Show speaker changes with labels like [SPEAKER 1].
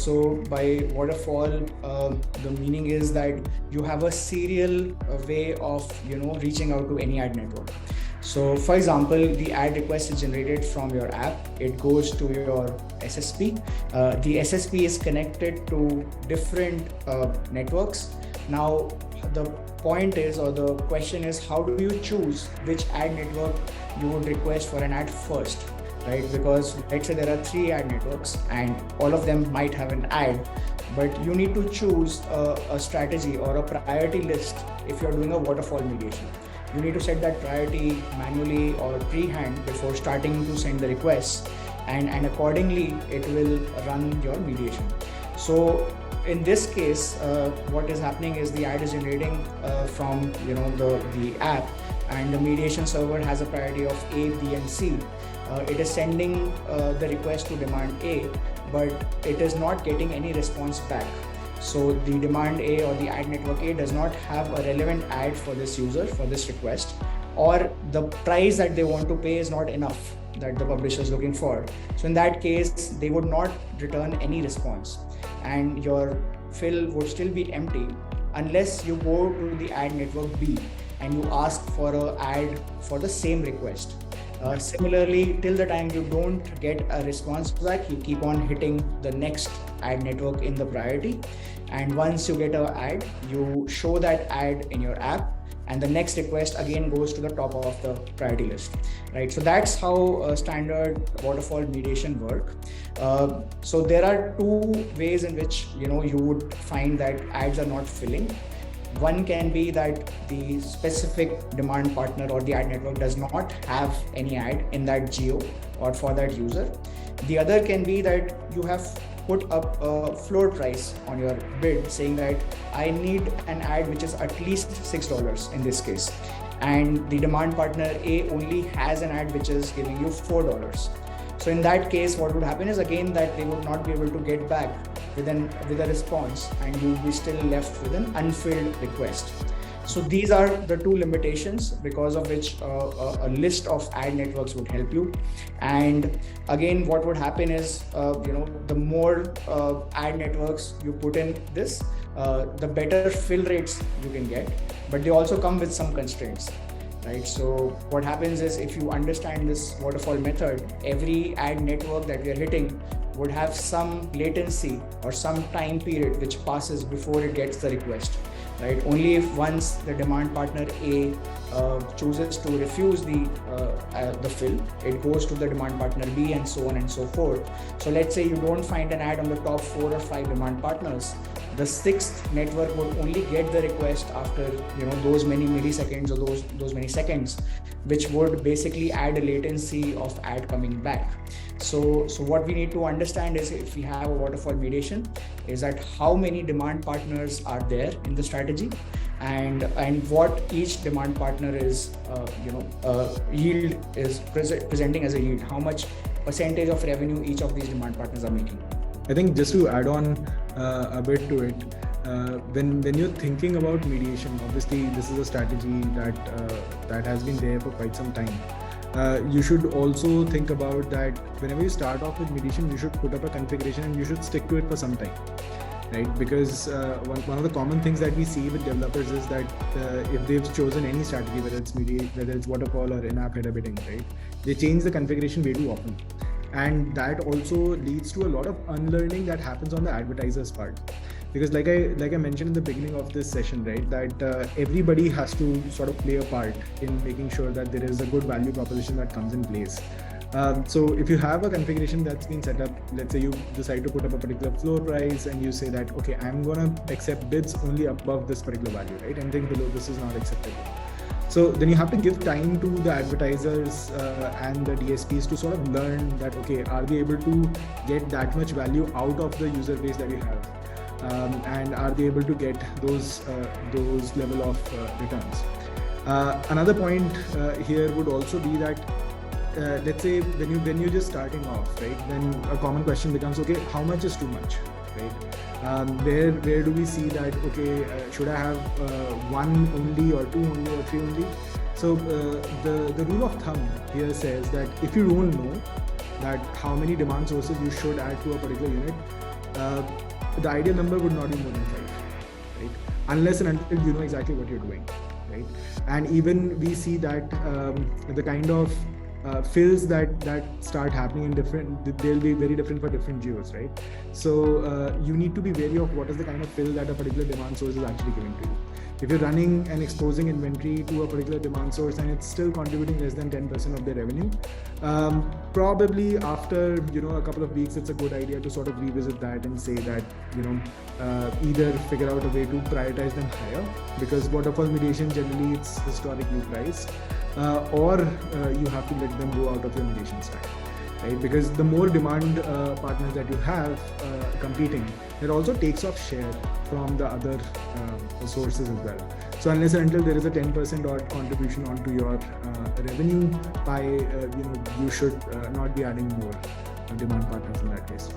[SPEAKER 1] So by waterfall, the meaning is that you have a serial way of reaching out to any ad network. So for example, the ad request is generated from your app. It goes to your SSP. The SSP is connected to different networks. Now, the point is, or the question is, how do you choose which ad network you would request for an ad first, right? Because let's say there are 3 ad networks and all of them might have an ad, but you need to choose a strategy or a priority list if you're doing a waterfall mediation. You need to set that priority manually or pre-hand before starting to send the requests, and accordingly it will run your mediation. So in this case, what is happening is the ad is generating from the app, and the mediation server has a priority of A, B, and C. It is sending the request to demand A, but it is not getting any response back. So the demand A or the ad network A does not have a relevant ad for this user, for this request, or the price that they want to pay is not enough that the publisher is looking for. So in that case, they would not return any response, and your fill would still be empty unless you go to the ad network B and you ask for an ad for the same request. Similarly, till the time you don't get a response back, you keep on hitting the next ad network in the priority. And once you get an ad, you show that ad in your app, and the next request again goes to the top of the priority list, right? So that's how standard waterfall mediation work. So there are 2 ways in which you would find that ads are not filling. One can be that the specific demand partner or the ad network does not have any ad in that geo or for that user. The other can be that you have put up a floor price on your bid saying that I need an ad which is at least $6 in this case, and the demand partner A only has an ad which is giving you $4. So in that case, what would happen is again that they would not be able to get back with a response, and you will be still left with an unfilled request. So these are the 2 limitations because of which a list of ad networks would help you. And again, what would happen is the more ad networks you put in this, the better fill rates you can get, but they also come with some constraints. Right. So what happens is, if you understand this waterfall method, every ad network that we are hitting would have some latency or some time period which passes before it gets the request. Right. Only if once the demand partner A chooses to refuse the fill, it goes to the demand partner B, and so on and so forth. So let's say you don't find an ad on the top 4 or 5 demand partners. The 6th network would only get the request after those many milliseconds or those many seconds, which would basically add a latency of ad coming back. So what we need to understand is, if we have a waterfall mediation, is that how many demand partners are there in the strategy, and what each demand partner is yield is presenting as a yield, how much percentage of revenue each of these demand partners are making.
[SPEAKER 2] I think just to add on a bit to it, when you're thinking about mediation, obviously this is a strategy that has been there for quite some time. You should also think about that whenever you start off with mediation, you should put up a configuration and you should stick to it for some time, right? Because one of the common things that we see with developers is that if they've chosen any strategy, whether it's waterfall or in-app header bidding, right, they change the configuration way too often. And that also leads to a lot of unlearning that happens on the advertiser's part. Because like I mentioned in the beginning of this session, right, that everybody has to sort of play a part in making sure that there is a good value proposition that comes in place. So if you have a configuration that's been set up, let's say you decide to put up a particular floor price and you say that, okay, I'm going to accept bids only above this particular value, right? Anything below this is not acceptable. So then you have to give time to the advertisers and the DSPs to sort of learn that, okay, are we able to get that much value out of the user base that we have? And are they able to get those level of returns? Another point here would also be that let's say when you're just starting off, right, then a common question becomes, okay, how much is too much, right? Where do we see that, okay, should I have one only or two only or three only? So the rule of thumb here says that if you don't know that how many demand sources you should add to a particular unit, the ideal number would not be more than 5, right? Unless and until you know exactly what you're doing, right? And even we see that the kind of fills that start happening in different, they'll be very different for different geos, right? So you need to be wary of what is the kind of fill that a particular demand source is actually giving to you. If you're running and exposing inventory to a particular demand source and it's still contributing less than 10% of their revenue, probably after a couple of weeks, it's a good idea to sort of revisit that and say that either figure out a way to prioritize them higher, because waterfall mediation generally it's historically priced, or you have to let them go out of your mediation stack. Right? Because the more demand partners that you have competing, it also takes off share from the other sources as well. So unless and until there is a 10% odd contribution onto your revenue pie, you should not be adding more demand partners in that case.